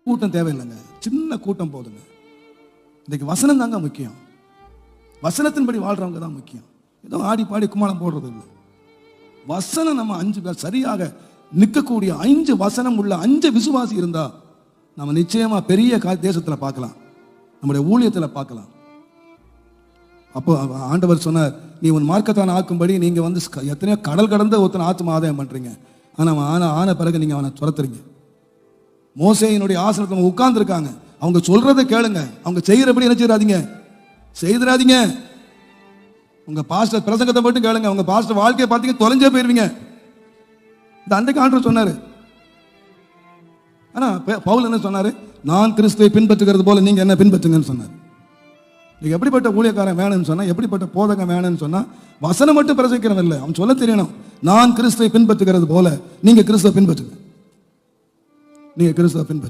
கூட்டம் தேவையில்லைங்க, சின்ன கூட்டம் போதுங்க. இன்னைக்கு வசனம் தாங்க முக்கியம். வசனத்தின்படி வாழ்றவங்க தான் முக்கியம். ஏதோ ஆடி பாடி கும்மாளம் போடுறது இல்லை. வசனம் நம்ம 5 பேர் சரியாக நிற்கக்கூடிய 5 வசனம் உள்ள 5 விசுவாசி இருந்தா நம்ம நிச்சயமா பெரிய தேசத்தில் பார்க்கலாம், நம்முடைய ஊழியத்தில் பார்க்கலாம். அப்போ ஆண்டவர் சொன்னார், நீ உன் மார்க்கத்தான ஆக்கும்படி நீங்க வந்து எத்தனையோ கடல் கடந்த ஒருத்தனை ஆத்ம ஆதாயம் பண்றீங்க, ஆனா ஆன பிறகு நீங்க அவனை துரத்துறீங்க. மோசேயினுடைய ஆசனத்தில் உட்கார்ந்து இருக்காங்க, அவங்க சொல்றதை கேளுங்க, அவங்க செய்யறபடி என்ன செய்திடாதீங்க. உங்க பாஸ்டர் பிரசங்கத்தை மட்டும் கேளுங்க, உங்க பாஸ்டர் வாழ்க்கையை பார்த்தீங்க தொலைஞ்சே போயிருவீங்க. இந்த அன்றைக்கு ஆண்டவர் சொன்னாரு. ஆனா பவுல் என்ன சொன்னாரு, நான் கிறிஸ்துவை பின்பற்றுகிறது போல நீங்க என்ன பின்பற்றுங்கன்னு சொன்னார். நீங்க எப்படிப்பட்ட ஊழியக்காரன் வேணும்னு சொன்னா, எப்படிப்பட்ட போதகம் வேணும்னு சொன்னா, வசனம் மட்டும் பிரசங்கிக்கிறவன் இல்லை, அவன் சொல்ல தெரியணும். நான் கிறிஸ்துவை பின்பற்றுகிறது போல நீங்க கிறிஸ்துவை பின்பற்றுங்க, நீங்க கிறிஸ்துவை பின்பற்று.